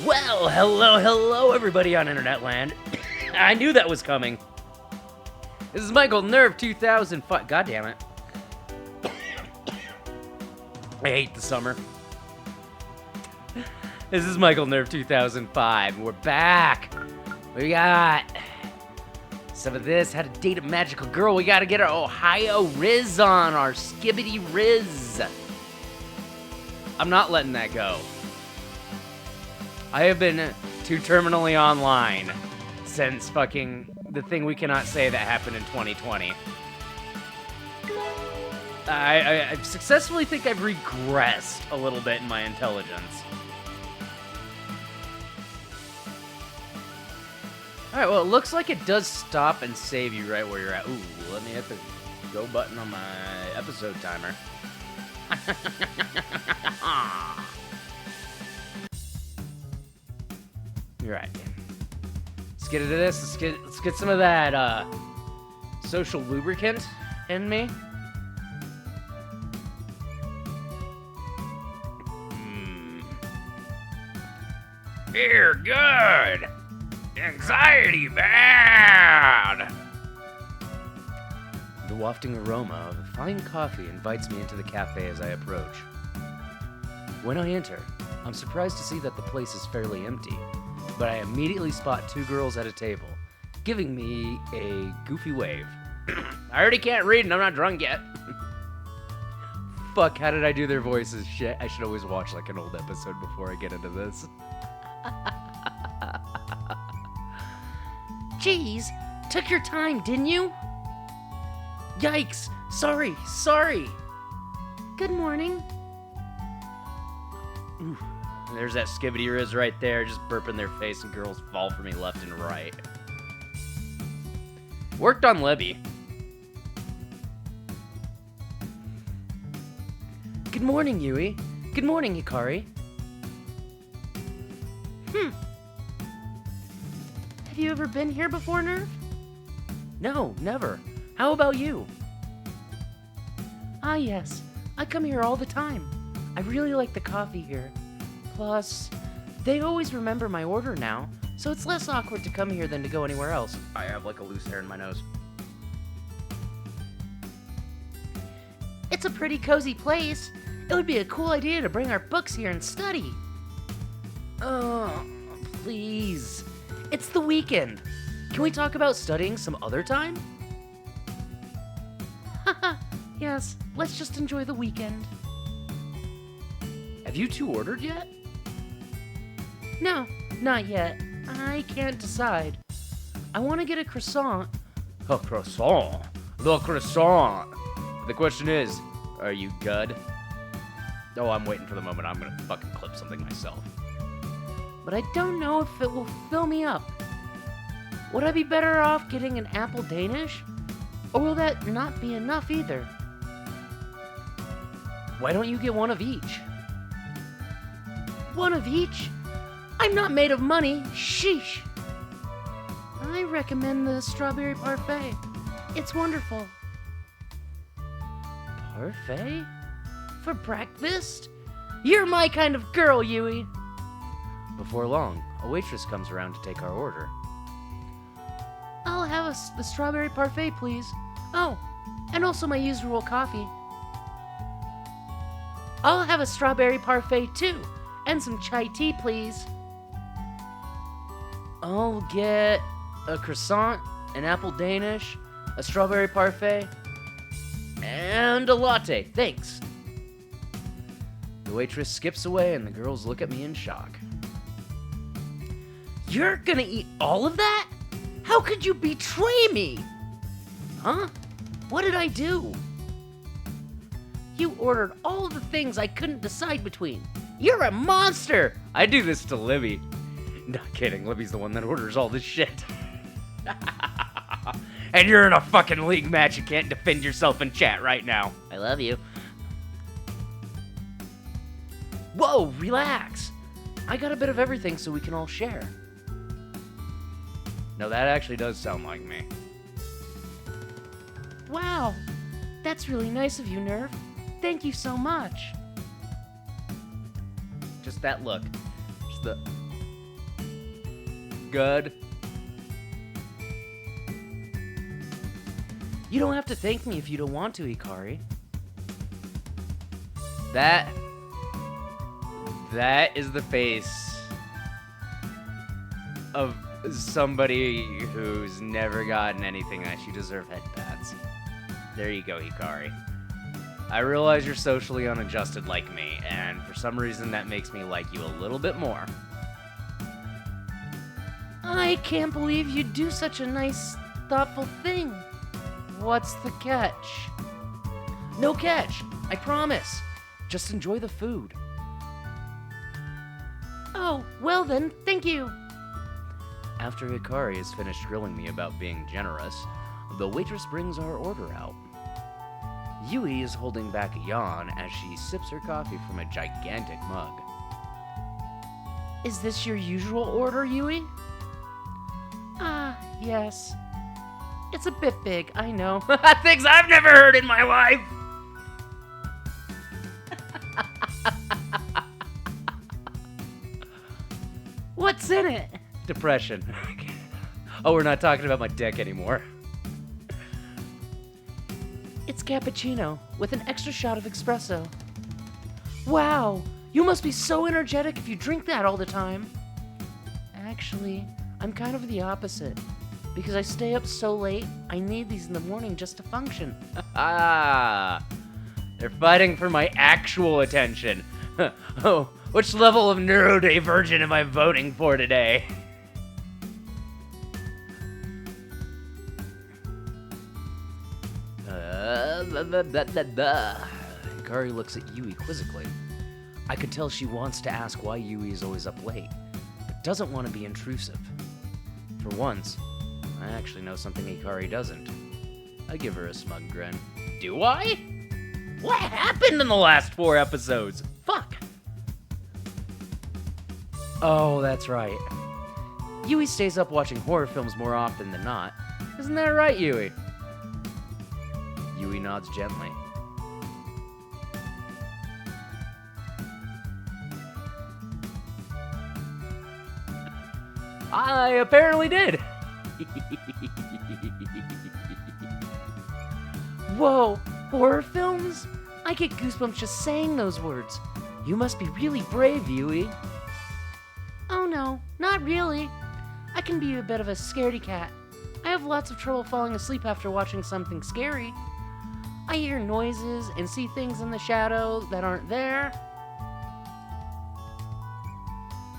Well, hello, everybody on Internet Land. I knew that was coming. This is Michael Nerve 2005. God damn it. I hate the summer. This is Michael Nerve 2005. We're back. We got some of this. How to date a magical girl. We gotta get our Ohio Riz on. Our Skibbity Riz. I'm not letting that go. I have been too terminally online since fucking the thing we cannot say that happened in 2020. I successfully think I've regressed a little bit in my intelligence. Alright, well, it looks like it does stop and save you right where you're at. Ooh, let me hit the go button on my episode timer. You're right. Let's get into this. Let's get some of that social lubricant in me. Beer good. Anxiety bad. The wafting aroma of fine coffee invites me into the cafe as I approach. When I enter, I'm surprised to see that the place is fairly empty, but I immediately spot two girls at a table, giving me a goofy wave. I already can't read and I'm not drunk yet. Fuck, how did I do their voices? Shit, I should always watch like an old episode before I get into this. Jeez, took your time, didn't you? Yikes, sorry. Good morning. Ooh, there's that Skibbity Riz right there, just burping their face and girls fall for me left and right. Worked on Libby. Good morning, Yui. Good morning, Hikari. Have you ever been here before, Nerve? No, never. How about you? Ah, yes. I come here all the time. I really like the coffee here. Plus, they always remember my order now, so it's less awkward to come here than to go anywhere else. I have like a loose hair in my nose. It's a pretty cozy place. It would be a cool idea to bring our books here and study. Oh, please. It's the weekend. Can we talk about studying some other time? Haha, yes, let's just enjoy the weekend. Have you two ordered yet? No, not yet. I can't decide. I want to get a croissant. A croissant? The croissant. The question is, are you good? Oh, I'm waiting for the moment I'm gonna fucking clip something myself. But I don't know if it will fill me up. Would I be better off getting an apple Danish? Or will that not be enough either? Why don't you get one of each? One of each? I'm not made of money, sheesh. I recommend the strawberry parfait. It's wonderful. Parfait? For breakfast? You're my kind of girl, Yui. Before long, a waitress comes around to take our order. I'll have the strawberry parfait, please. Oh, and also my usual coffee. I'll have a strawberry parfait, too, and some chai tea, please. I'll get a croissant, an apple Danish, a strawberry parfait, and a latte, thanks. The waitress skips away and the girls look at me in shock. You're gonna eat all of that? How could you betray me? Huh? What did I do? You ordered all the things I couldn't decide between. You're a monster! I do this to Libby. Not kidding, Libby's the one that orders all this shit. And you're in a fucking league match and can't defend yourself in chat right now. I love you. Whoa, relax. I got a bit of everything so we can all share. No, that actually does sound like me. Wow, that's really nice of you, Nerve. Thank you so much. Just that look. Just the... good? You don't have to thank me if you don't want to, Hikari. That is the face of somebody who's never gotten anything that you deserve head pats. There you go, Hikari. I realize you're socially unadjusted like me, and for some reason that makes me like you a little bit more. I can't believe you'd do such a nice, thoughtful thing. What's the catch? No catch, I promise. Just enjoy the food. Oh, well then, thank you. After Hikari has finished grilling me about being generous, the waitress brings our order out. Yui is holding back a yawn as she sips her coffee from a gigantic mug. Is this your usual order, Yui? Yes. It's a bit big, I know. Things I've never heard in my life! What's in it? Depression. Oh, we're not talking about my dick anymore. It's cappuccino with an extra shot of espresso. Wow, you must be so energetic if you drink that all the time. Actually, I'm kind of the opposite. Because I stay up so late, I need these in the morning just to function. They're fighting for my actual attention. Oh, which level of neurodivergent am I voting for today? Hikari looks at Yui quizzically. I could tell she wants to ask why Yui is always up late, but doesn't want to be intrusive. For once, I actually know something Hikari doesn't. I give her a smug grin. Do I? What happened in the last 4 episodes? Fuck! Oh, that's right. Yui stays up watching horror films more often than not. Isn't that right, Yui? Yui nods gently. I apparently did. Whoa, horror films? I get goosebumps just saying those words. You must be really brave, Yui. Oh no, not really. I can be a bit of a scaredy cat. I have lots of trouble falling asleep after watching something scary. I hear noises and see things in the shadows that aren't there.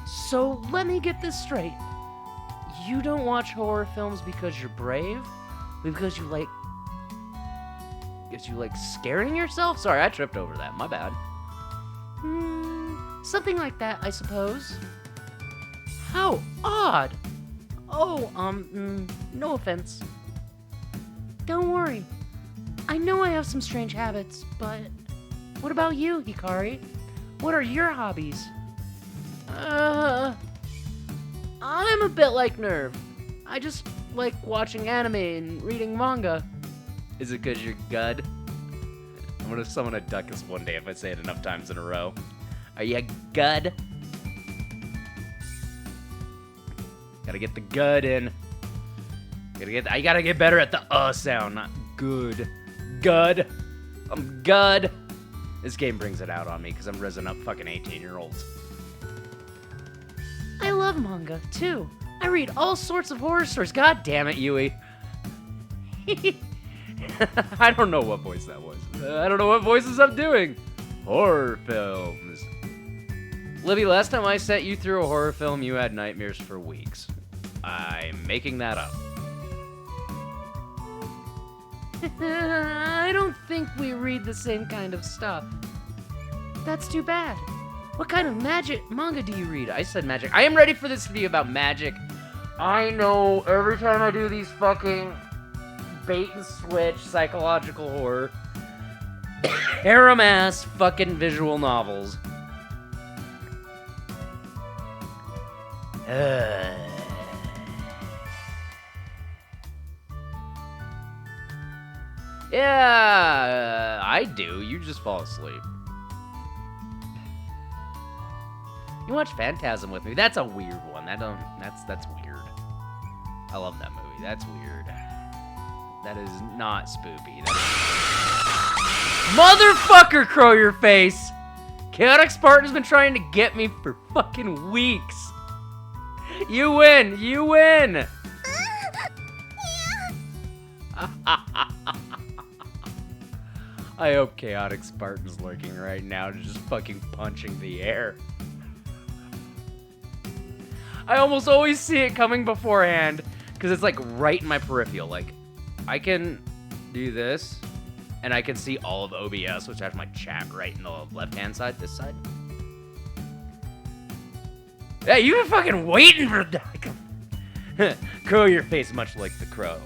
So let me get this straight. You don't watch horror films because you're brave? Because you like scaring yourself? Sorry, I tripped over that. My bad. Something like that, I suppose. How odd. Oh, no offense. Don't worry. I know I have some strange habits, but what about you, Hikari? What are your hobbies? I'm a bit like Nerve. I just like watching anime and reading manga. Is it 'cause you're good? I'm gonna summon a duckus one day if I say it enough times in a row. Are you good? Gotta get the good in. I gotta get better at the sound, not good. Good. I'm good. This game brings it out on me because I'm rizzing up fucking 18-year-olds. I love manga, too. I read all sorts of horror stories. God damn it, Yui. I don't know what voice that was. I don't know what voices I'm doing. Horror films. Libby, last time I sent you through a horror film, you had nightmares for weeks. I'm making that up. I don't think we read the same kind of stuff. That's too bad. What kind of magic manga do you read? I said magic. I am ready for this to be about magic. I know every time I do these fucking bait and switch psychological horror, harem ass fucking visual novels. Yeah, I do. You just fall asleep. You watch Phantasm with me. That's a weird one. That's weird. I love that movie. That's weird. That is not spoopy. Motherfucker, Crow Your Face! Chaotic Spartan's been trying to get me for fucking weeks. You win! You win! I hope Chaotic Spartan's lurking right now, just fucking punching the air. I almost always see it coming beforehand, because it's like right in my peripheral. Like, I can do this, and I can see all of OBS, which has my chat right in the left-hand side, this side. Hey, you've been fucking waiting for that. Crow Your Face, much like the crow,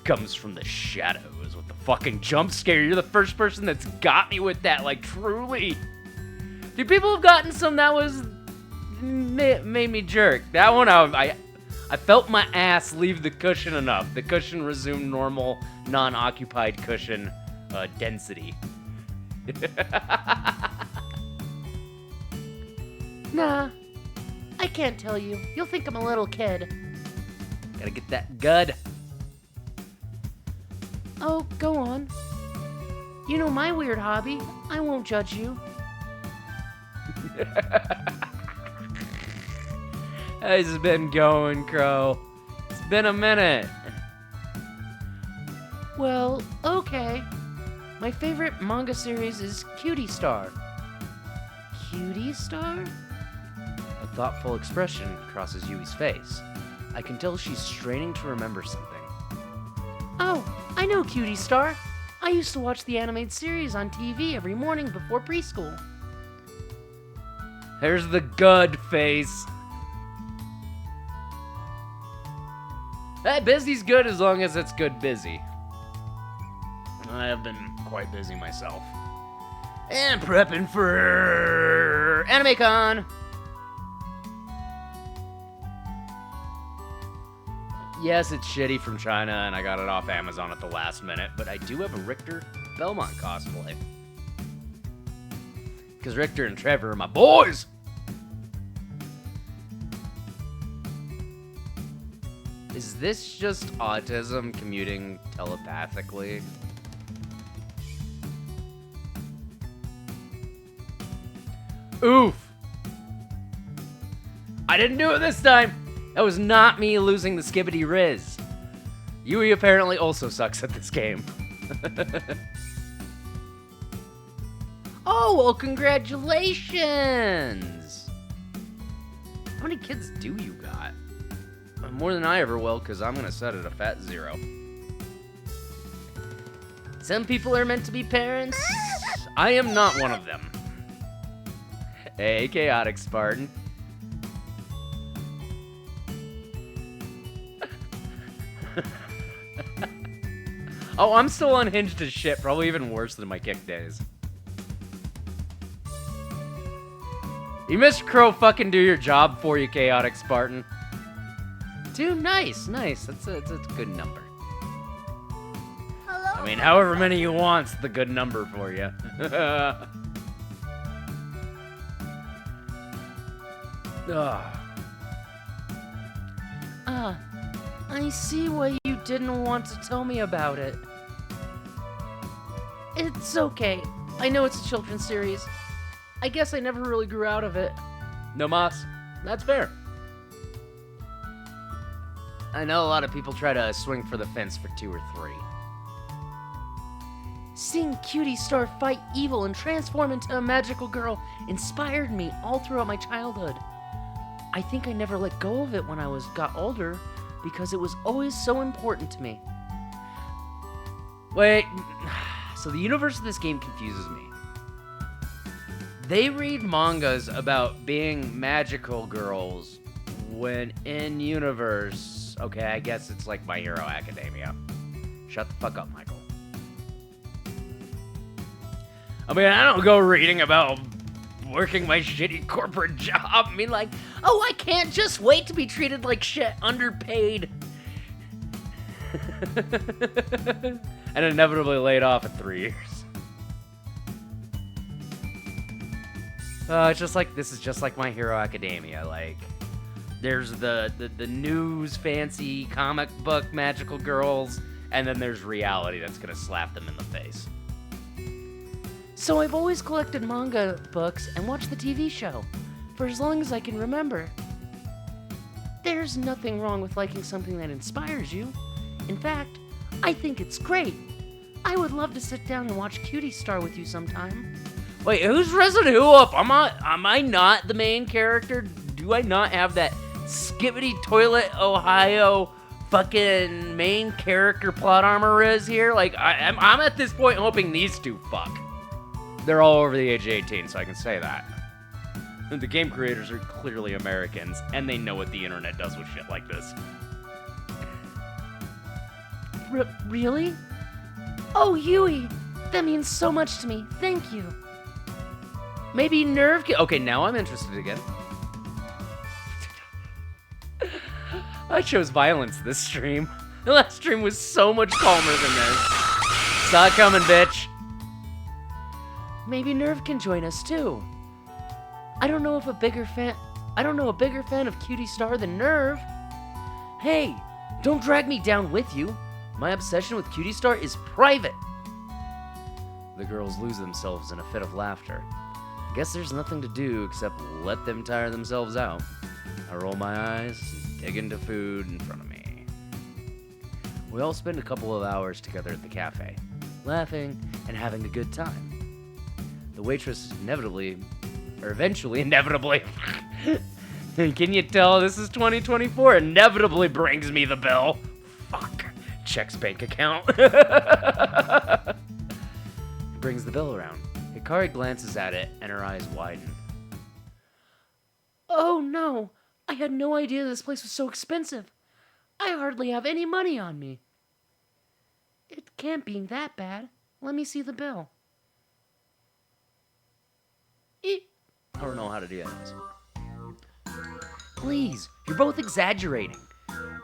comes from the shadows with the fucking jump scare. You're the first person that's got me with that, like, truly. Do people have gotten some that was made me jerk? That one, I felt my ass leave the cushion enough. The cushion resumed normal, non-occupied cushion density. Nah, I can't tell you. You'll think I'm a little kid. Gotta get that good. Oh, go on. You know my weird hobby. I won't judge you. How's been going, Crow? It's been a minute. Well, okay. My favorite manga series is Cutie Star. Cutie Star? A thoughtful expression crosses Yui's face. I can tell she's straining to remember something. Oh, I know Cutie Star. I used to watch the animated series on TV every morning before preschool. There's the good face. That busy's good as long as it's good busy. I have been quite busy myself. And prepping for AnimeCon. Yes, it's shitty from China, and I got it off Amazon at the last minute, but I do have a Richter Belmont cosplay. Because Richter and Trevor are my boys! Is this just autism commuting telepathically? Oof! I didn't do it this time! That was not me losing the skibbity riz. Yui apparently also sucks at this game. Oh, well, congratulations! How many kids do you got? More than I ever will, because I'm going to set it a fat 0. Some people are meant to be parents. I am not one of them. Hey, Chaotic Spartan. Oh, I'm still unhinged as shit. Probably even worse than my kick days. You missed Crow fucking do your job for you, Chaotic Spartan. Dude, nice. That's a good number. Hello. I mean, however many you want's the good number for you. I see why you didn't want to tell me about it. It's okay. I know it's a children's series. I guess I never really grew out of it. No mas. That's fair. I know a lot of people try to swing for the fence for 2 or 3. Seeing Cutie Star fight evil and transform into a magical girl inspired me all throughout my childhood. I think I never let go of it when I got older because it was always so important to me. Wait, so the universe of this game confuses me. They read mangas about being magical girls when in universe, okay, I guess it's like My Hero Academia. Shut the fuck up, Michael. I mean, I don't go reading about working my shitty corporate job. I mean, like, oh, I can't just wait to be treated like shit, underpaid. And inevitably laid off in 3 years. It's just like, this is just like My Hero Academia. Like, There's the news fancy comic book magical girls, and then there's reality that's gonna slap them in the face. So I've always collected manga books and watched the TV show, for as long as I can remember. There's nothing wrong with liking something that inspires you. In fact, I think it's great. I would love to sit down and watch Cutie Star with you sometime. Wait, who's resin who up? Am I not the main character? Do I not have that Skibbity Toilet Ohio fucking main character plot armor is here? Like, I'm at this point hoping these two fuck. They're all over the age of 18, so I can say that. The game creators are clearly Americans, and they know what the internet does with shit like this. Really? Oh, Yui, that means so much to me. Thank you. Maybe Nerve can... Okay, now I'm interested again. I chose violence this stream. The last stream was so much calmer than this. Saw it coming, bitch. Maybe Nerve can join us too. I don't know a bigger fan of Cutie Star than Nerve. Hey, don't drag me down with you. My obsession with Cutie Star is private. The girls lose themselves in a fit of laughter. Guess there's nothing to do except let them tire themselves out. I roll my eyes and dig into food in front of me. We all spend a couple of hours together at the cafe, laughing and having a good time. The waitress eventually, can you tell this is 2024? Inevitably brings me the bill. Fuck. Checks bank account. Brings the bill around. Hikari glances at it and her eyes widen. Oh no, I had no idea this place was so expensive. I hardly have any money on me. It can't be that bad. Let me see the bill. I don't know how to do this. Please, you're both exaggerating.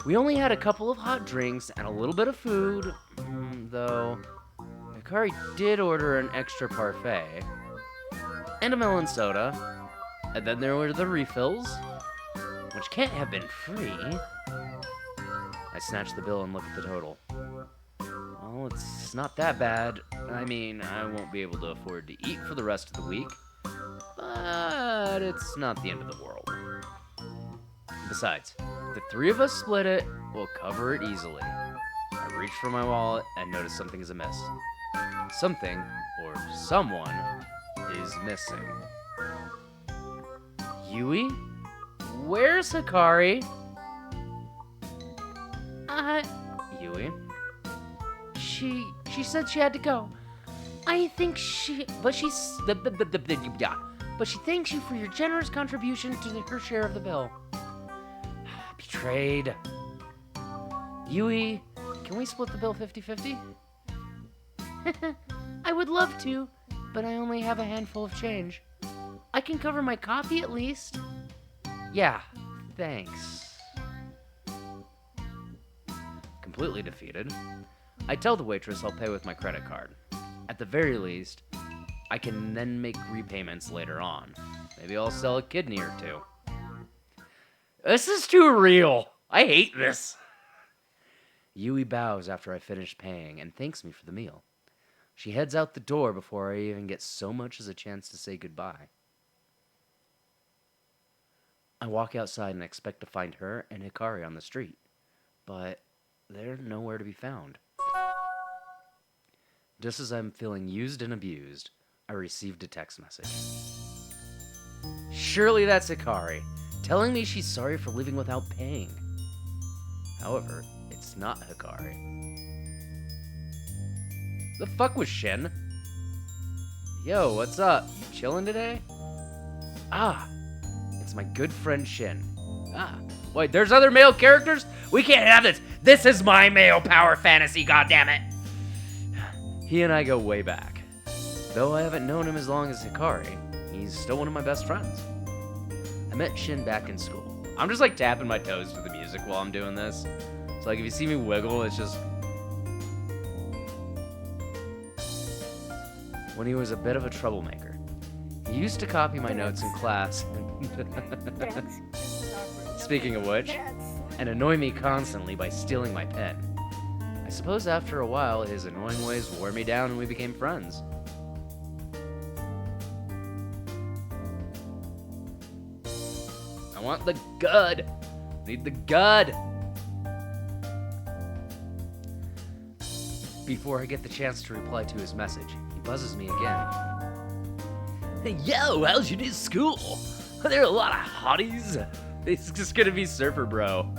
We only had a couple of hot drinks and a little bit of food, though Hikari did order an extra parfait and a melon soda, and then there were the refills, which can't have been free. I snatched the bill and looked at the total. Well, it's not that bad. I mean, I won't be able to afford to eat for the rest of the week, but it's not the end of the world. Besides, if the three of us split it, we'll cover it easily. I reach for my wallet and notice something is amiss. Something, or someone, is missing. Yui? Where's Hikari? Yui? She said she had to go. But she thanks you for your generous contribution to her share of the bill. Betrayed. Yui, can we split the bill 50-50? I would love to, but I only have a handful of change. I can cover my coffee at least. Yeah, thanks. Completely defeated, I tell the waitress I'll pay with my credit card. At the very least, I can then make repayments later on. Maybe I'll sell a kidney or two. This is too real. I hate this. Yui bows after I finish paying and thanks me for the meal. She heads out the door before I even get so much as a chance to say goodbye. I walk outside and expect to find her and Hikari on the street, but they're nowhere to be found. Just as I'm feeling used and abused, I received a text message. Surely that's Hikari, telling me she's sorry for leaving without paying. However, it's not Hikari. The fuck was Shin? Yo, what's up? You chillin' today? Ah, it's my good friend Shin. Ah, wait, there's other male characters? We can't have this. This is my male power fantasy, goddammit. He and I go way back. Though I haven't known him as long as Hikari, he's still one of my best friends. I met Shin back in school. I'm just like tapping my toes to the music while I'm doing this. So like if you see me wiggle, it's just... When he was a bit of a troublemaker. He used to copy my notes in class. speaking of which, and annoy me constantly by stealing my pen. I suppose after a while, his annoying ways wore me down and we became friends. I want the good. Need the good. Before I get the chance to reply to his message, he buzzes me again. Hey, yo, how's your new school? Are there a lot of hotties? It's just gonna be Surfer Bro.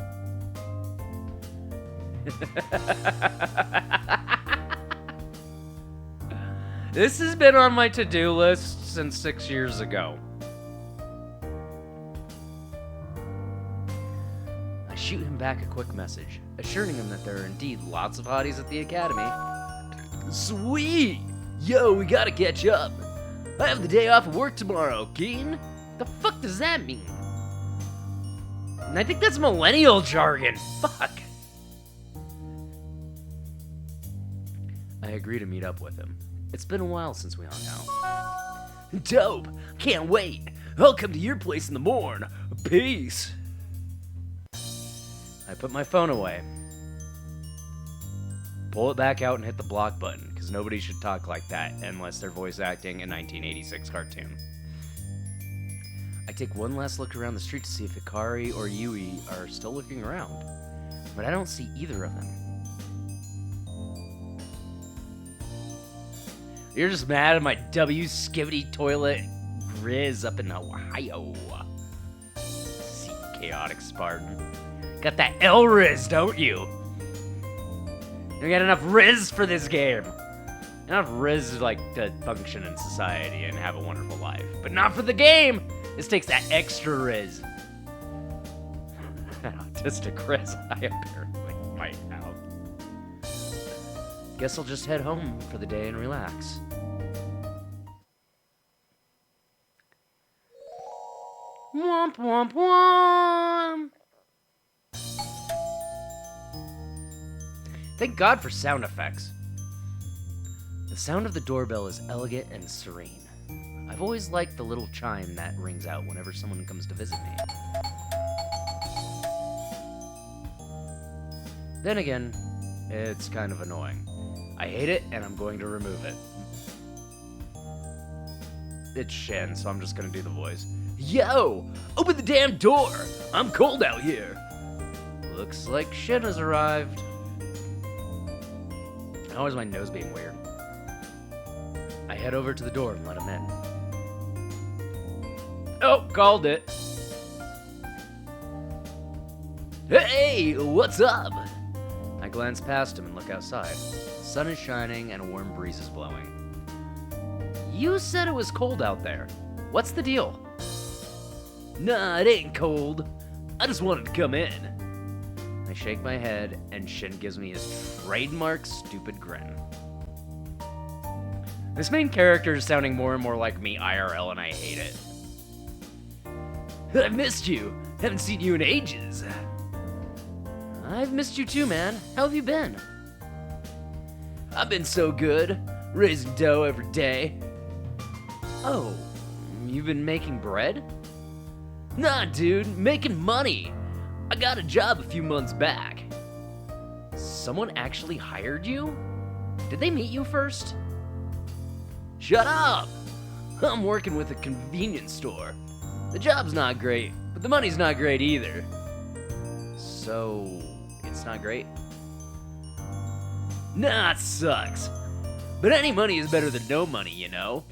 This has been on my to-do list since 6 years ago. I shoot him back a quick message, assuring him that there are indeed lots of hotties at the academy. Sweet! Yo, we gotta catch up. I have the day off of work tomorrow, Keen. The fuck does that mean? And I think that's millennial jargon. Fuck. I agree to meet up with him. It's been a while since we hung out. Dope. Can't wait. I'll come to your place in the morn. Peace. I put my phone away. Pull it back out and hit the block button, because nobody should talk like that unless they're voice acting a 1986 cartoon. I take one last look around the street to see if Hikari or Yui are still looking around, but I don't see either of them. You're just mad at my W-skivity toilet grizz up in Ohio. See, chaotic Spartan. Got that L-Riz, don't you? You got enough Riz for this game. Enough Riz like to function in society and have a wonderful life. But not for the game! This takes that extra Riz. Autistic Riz I apparently might have. Guess I'll just head home for the day and relax. Womp womp womp! Thank God for sound effects. The sound of the doorbell is elegant and serene. I've always liked the little chime that rings out whenever someone comes to visit me. Then again, it's kind of annoying. I hate it, and I'm going to remove it. It's Shin, so I'm just gonna do the voice. Yo! Open the damn door! I'm cold out here! Looks like Shin has arrived. How is my nose being weird? I head over to the door and let him in. Oh, called it. Hey, what's up? I glance past him and look outside. The sun is shining and a warm breeze is blowing. You said it was cold out there. What's the deal? Nah, it ain't cold. I just wanted to come in. I shake my head, and Shin gives me his trademark stupid grin. This main character is sounding more and more like me IRL, and I hate it. I've missed you. Haven't seen you in ages. I've missed you too, man. How have you been? I've been so good. Raising dough every day. Oh, you've been making bread? Nah, dude, making money. I got a job a few months back. Someone actually hired you? Did they meet you first? Shut up! I'm working with a convenience store. The job's not great, but the money's not great either. So, it's not great? Nah, it sucks. But any money is better than no money, you know?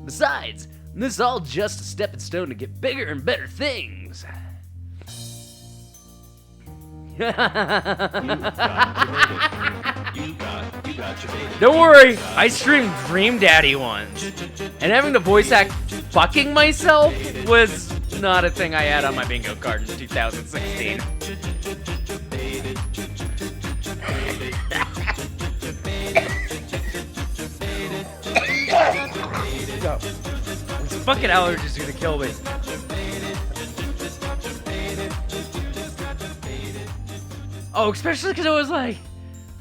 Besides, this is all just a stepping stone to get bigger and better things. Don't worry, I streamed Dream Daddy once, and having to voice act fucking myself was not a thing I had on my bingo card in 2016. This fucking allergy's gonna kill me. Oh, especially because it was like,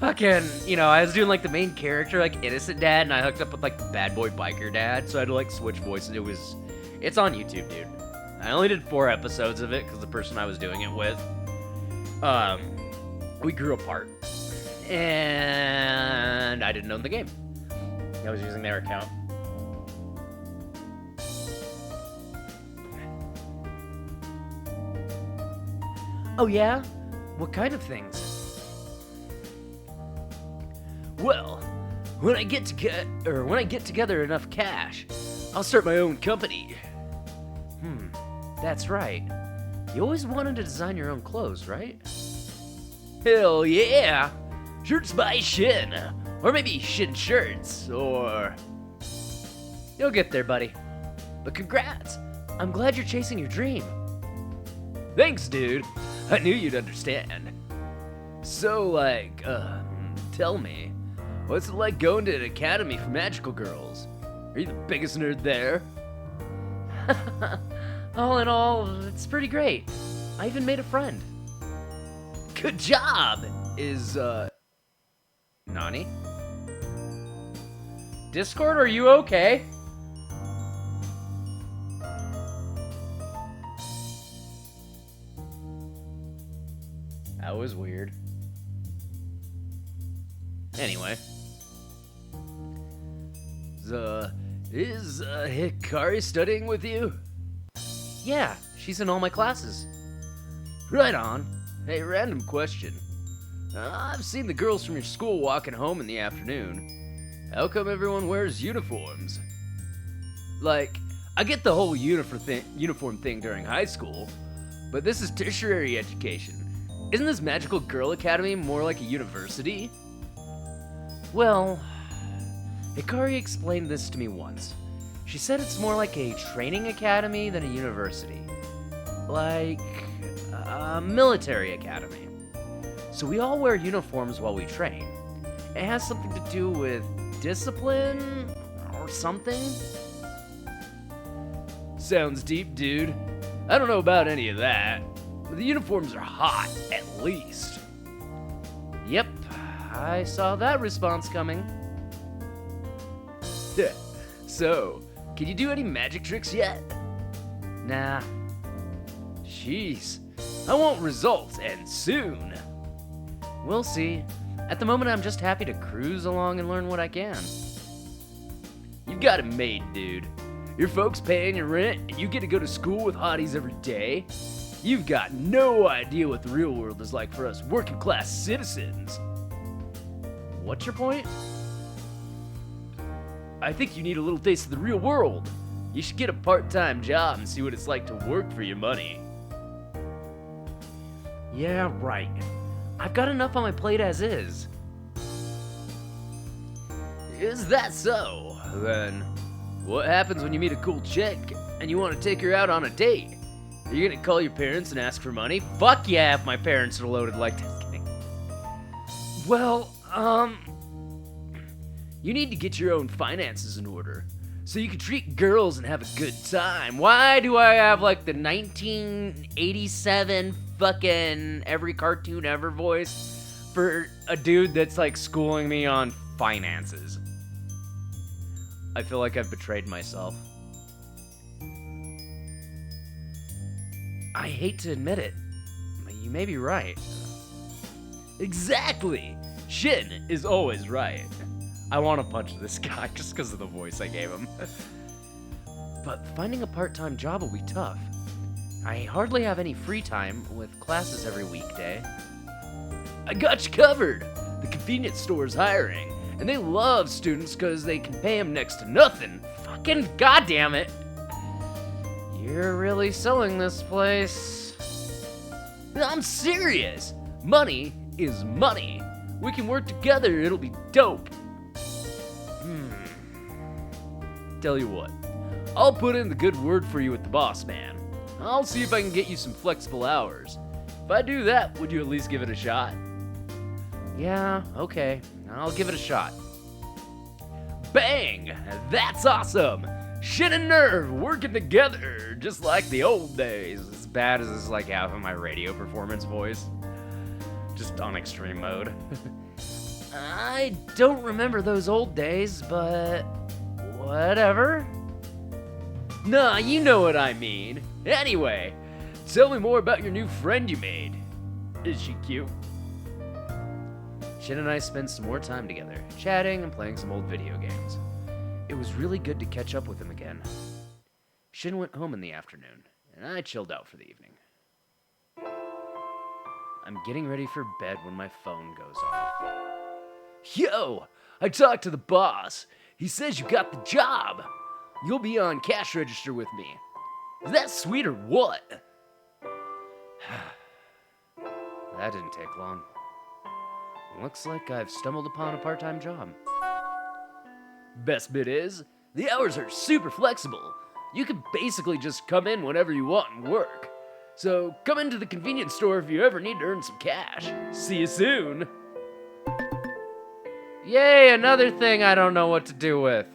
fucking, you know, I was doing like the main character, like innocent dad, and I hooked up with like the bad boy biker dad, so I had to like switch voices. It's on YouTube, dude. I only did 4 episodes of it because the person I was doing it with, we grew apart. And I didn't own the game. I was using their account. Oh yeah? What kind of things? Well, when I get together enough cash, I'll start my own company. That's right. You always wanted to design your own clothes, right? Hell yeah! Shirts by Shin. Or maybe Shin shirts, or... You'll get there, buddy. But congrats! I'm glad you're chasing your dream. Thanks, dude. I knew you'd understand. So, tell me, what's it like going to an academy for magical girls? Are you the biggest nerd there? All in all, it's pretty great. I even made a friend. Good job! Is, Nani? Discord, are you okay? That was weird. Anyway. Is Hikari studying with you? Yeah, she's in all my classes. Right on. Hey, random question. I've seen the girls from your school walking home in the afternoon. How come everyone wears uniforms? Like, I get the whole uniform thing during high school, but this is tertiary education. Isn't this Magical Girl Academy more like a university? Well, Hikari explained this to me once. She said it's more like a training academy than a university. Like a military academy. So we all wear uniforms while we train. It has something to do with discipline or something. Sounds deep, dude. I don't know about any of that. But the uniforms are hot, at least. Yep, I saw that response coming. So, can you do any magic tricks yet? Nah. Jeez, I want results, and soon. We'll see. At the moment, I'm just happy to cruise along and learn what I can. You got it made, dude. Your folks paying your rent, and you get to go to school with hotties every day. You've got no idea what the real world is like for us working class citizens. What's your point? I think you need a little taste of the real world. You should get a part-time job and see what it's like to work for your money. Yeah, right. I've got enough on my plate as is. Is that so? Then, what happens when you meet a cool chick and you want to take her out on a date? Are you gonna call your parents and ask for money? Fuck yeah, if my parents are loaded like this. Kidding. Well, You need to get your own finances in order, so you can treat girls and have a good time. Why do I have like the 1987 fucking every cartoon ever voice for a dude that's like schooling me on finances? I feel like I've betrayed myself. I hate to admit it, but you may be right. Exactly! Shin is always right. I want to punch this guy just because of the voice I gave him. But finding a part-time job will be tough. I hardly have any free time with classes every weekday. I got you covered! The convenience store is hiring, and they love students because they can pay them next to nothing. Fucking goddamn it! You're really selling this place. I'm serious! Money is money. We can work together, it'll be dope. Tell you what, I'll put in the good word for you with the boss man. I'll see if I can get you some flexible hours. If I do that, would you at least give it a shot? Yeah, okay. I'll give it a shot. Bang! That's awesome! Shin and Nerve working together, just like the old days. As bad as this like half of my radio performance voice. Just on extreme mode. I don't remember those old days, but whatever. Nah, you know what I mean. Anyway, tell me more about your new friend you made. Is she cute? Shin and I spent some more time together, chatting and playing some old video games. It was really good to catch up with him again. Shin went home in the afternoon, and I chilled out for the evening. I'm getting ready for bed when my phone goes off. Yo! I talked to the boss. He says you got the job. You'll be on cash register with me. Is that sweet or what? That didn't take long. Looks like I've stumbled upon a part-time job. Best bit is, the hours are super flexible. You can basically just come in whenever you want and work. So come into the convenience store if you ever need to earn some cash. See you soon. Yay, another thing I don't know what to do with.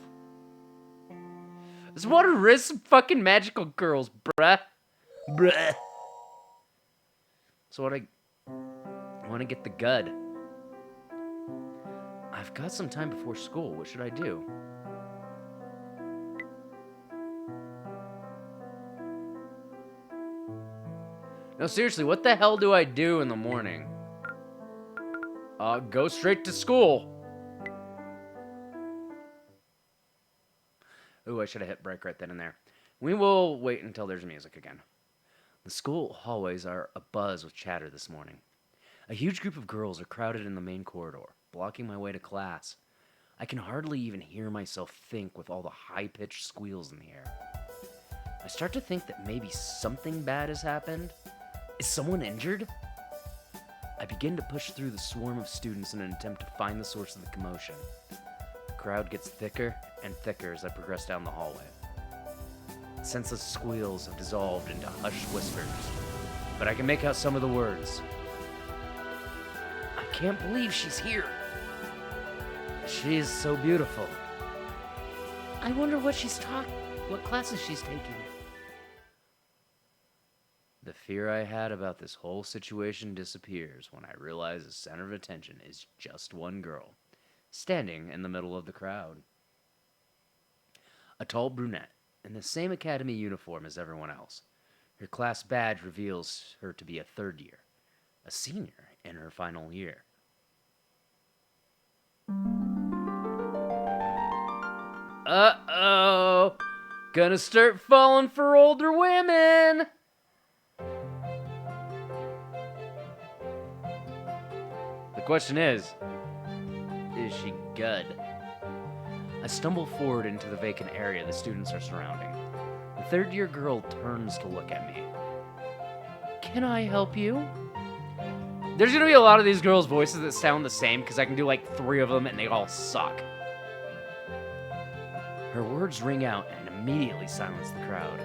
Just want to risk some fucking magical girls, bruh. Bruh. So I want to get the gud. I've got some time before school. What should I do? No, seriously, what the hell do I do in the morning? Go straight to school. Ooh, I should have hit break right then and there. We will wait until there's music again. The school hallways are abuzz with chatter this morning. A huge group of girls are crowded in the main corridor, blocking my way to class. I can hardly even hear myself think with all the high-pitched squeals in the air. I start to think that maybe something bad has happened. Is someone injured? I begin to push through the swarm of students in an attempt to find the source of the commotion. The crowd gets thicker and thicker as I progress down the hallway. Senseless squeals have dissolved into hushed whispers, but I can make out some of the words. I can't believe she's here. She is so beautiful. I wonder what classes she's taking. The fear I had about this whole situation disappears when I realize the center of attention is just one girl, standing in the middle of the crowd. A tall brunette, in the same academy uniform as everyone else. Her class badge reveals her to be a third year, a senior in her final year. Uh-oh! Gonna start falling for older women! The question is she good? I stumble forward into the vacant area the students are surrounding. The third-year girl turns to look at me. Can I help you? There's gonna be a lot of these girls' voices that sound the same because I can do like 3 of them and they all suck. Her words ring out and immediately silence the crowd.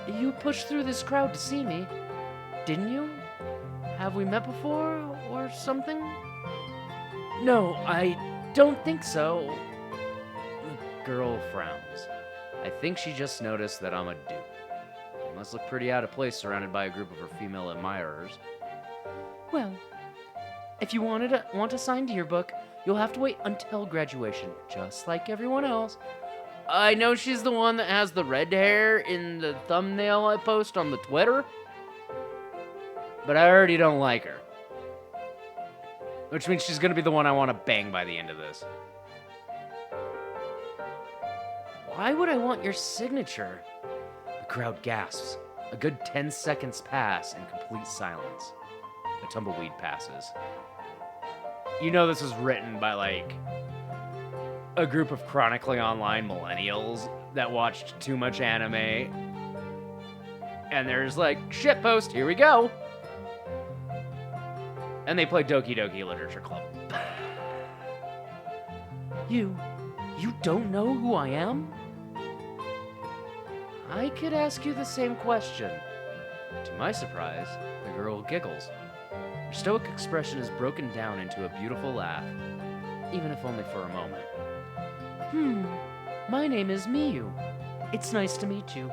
You pushed through this crowd to see me, didn't you? Have we met before or something? No, I don't think so. The girl frowns. I think she just noticed that I'm a dude. I must look pretty out of place surrounded by a group of her female admirers. Well, if you want a signed yearbook, you'll have to wait until graduation, just like everyone else. I know she's the one that has the red hair in the thumbnail I post on the Twitter, but I already don't like her. Which means she's gonna be the one I want to bang by the end of this. Why would I want your signature? The crowd gasps. A good 10 seconds pass in complete silence. A tumbleweed passes. You know this was written by, like, a group of chronically online millennials that watched too much anime. And there's like, shitpost, here we go. And they play Doki Doki Literature Club. You don't know who I am? I could ask you the same question. To my surprise, the girl giggles. Her stoic expression is broken down into a beautiful laugh, even if only for a moment. My name is Miyu. It's nice to meet you.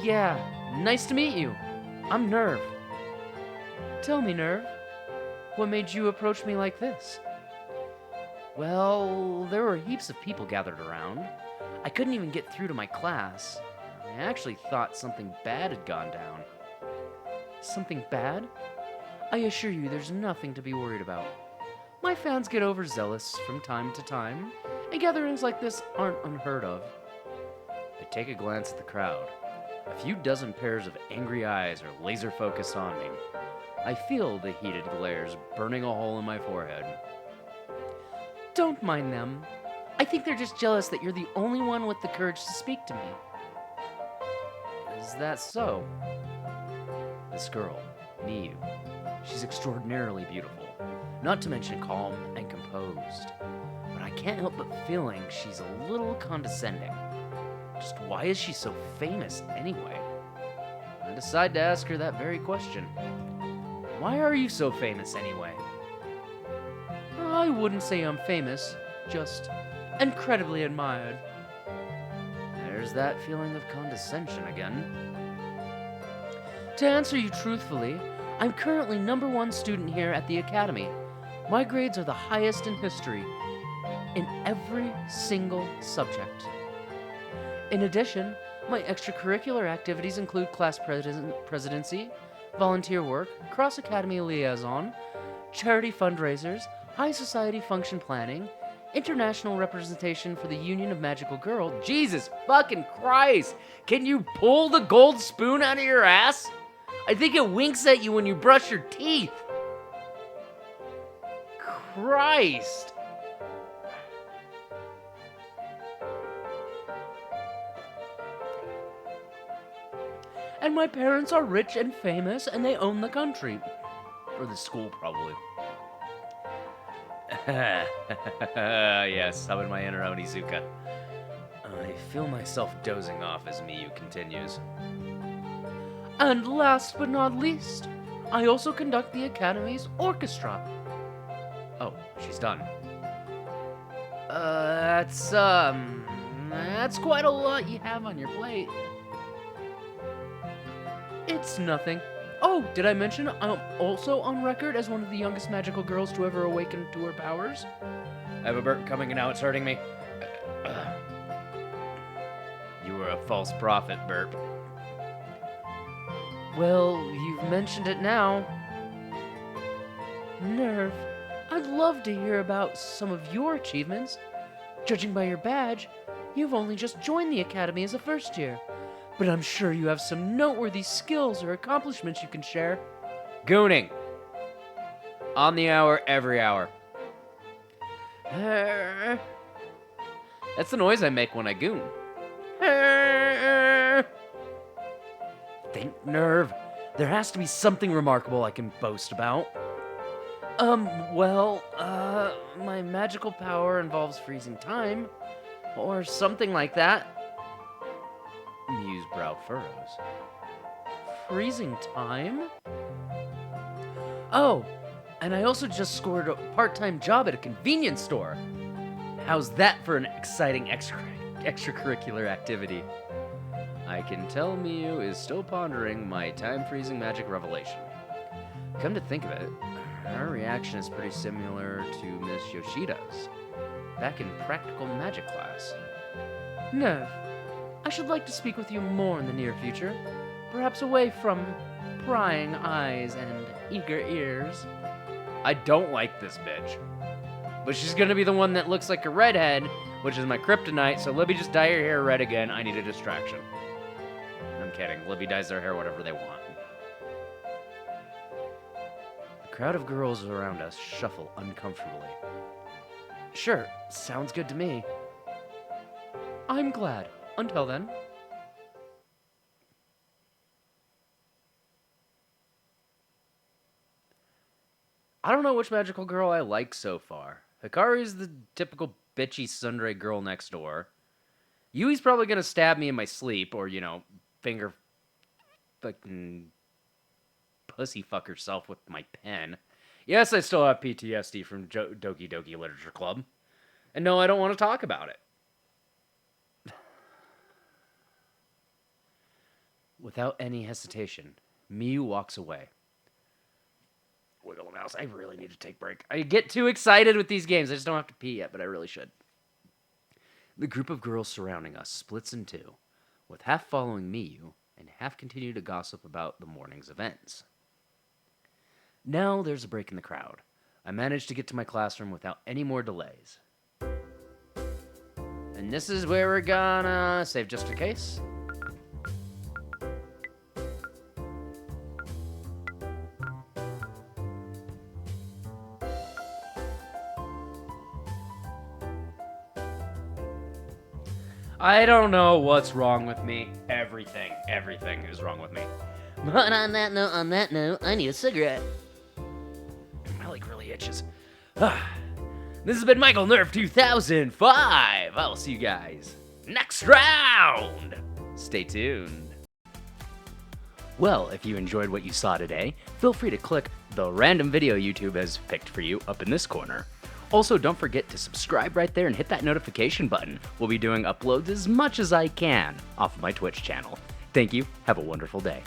Yeah, nice to meet you. I'm Nerve. Tell me, Nerve, what made you approach me like this? Well, there were heaps of people gathered around. I couldn't even get through to my class. I actually thought something bad had gone down. Something bad? I assure you there's nothing to be worried about. My fans get overzealous from time to time, and gatherings like this aren't unheard of. I take a glance at the crowd. A few dozen pairs of angry eyes are laser focused on me. I feel the heated glares burning a hole in my forehead. Don't mind them. I think they're just jealous that you're the only one with the courage to speak to me. Is that so? This girl, Miu, she's extraordinarily beautiful, not to mention calm and composed. But I can't help but feeling she's a little condescending. Just why is she so famous anyway? I decide to ask her that very question. Why are you so famous anyway? I wouldn't say I'm famous, just incredibly admired. There's that feeling of condescension again. To answer you truthfully, I'm currently #1 student here at the academy. My grades are the highest in history, in every single subject. In addition, my extracurricular activities include class presidency, volunteer work, cross-academy liaison, charity fundraisers, high society function planning, international representation for the Union of Magical Girls. Jesus fucking Christ! Can you pull the gold spoon out of your ass? I think it winks at you when you brush your teeth. Christ! And my parents are rich and famous, and they own the country. Or the school, probably. Yes, I'm in my inner Onizuka. I feel myself dozing off as Miu continues. And last but not least, I also conduct the Academy's orchestra. Oh, she's done. That's quite a lot you have on your plate. It's nothing. Oh, did I mention I'm also on record as one of the youngest magical girls to ever awaken to her powers? I have a burp coming and now it's hurting me. You were a false prophet, Burp. Well, you've mentioned it now. Nerve, I'd love to hear about some of your achievements. Judging by your badge, you've only just joined the Academy as a first year. But I'm sure you have some noteworthy skills or accomplishments you can share. Gooning. On the hour, every hour. That's the noise I make when I goon. Think, Nerve. There has to be something remarkable I can boast about. My magical power involves freezing time, or something like that. Miu's brow furrows. Freezing time? Oh, and I also just scored a part-time job at a convenience store. How's that for an exciting extracurricular activity? I can tell Miu is still pondering my time-freezing magic revelation. Come to think of it, her reaction is pretty similar to Miss Yoshida's, back in practical magic class. Nerve, I should like to speak with you more in the near future, perhaps away from prying eyes and eager ears. I don't like this bitch. But she's gonna be the one that looks like a redhead, which is my kryptonite, so Libby, just dye your hair red again. I need a distraction. I'm kidding. Libby dyes their hair whatever they want. The crowd of girls around us shuffle uncomfortably. Sure, sounds good to me. I'm glad. Until then. I don't know which magical girl I like so far. Hikari's the typical bitchy tsundere girl next door. Yui's probably gonna stab me in my sleep, or, finger fucking pussy fuck herself with my pen. Yes, I still have PTSD from Doki Doki Literature Club. And no, I don't want to talk about it. Without any hesitation, Miu walks away. Wiggle mouse, I really need to take a break. I get too excited with these games. I just don't have to pee yet, but I really should. The group of girls surrounding us splits in two, with half following Miyu and half continue to gossip about the morning's events. Now there's a break in the crowd. I manage to get to my classroom without any more delays. And this is where we're gonna save just in case. I don't know what's wrong with me. Everything is wrong with me. But on that note, I need a cigarette. My leg really itches. This has been Michael Nerf 2005. I'll see you guys next round. Stay tuned. Well, if you enjoyed what you saw today, feel free to click the random video YouTube has picked for you up in this corner. Also, don't forget to subscribe right there and hit that notification button. We'll be doing uploads as much as I can off of my Twitch channel. Thank you. Have a wonderful day.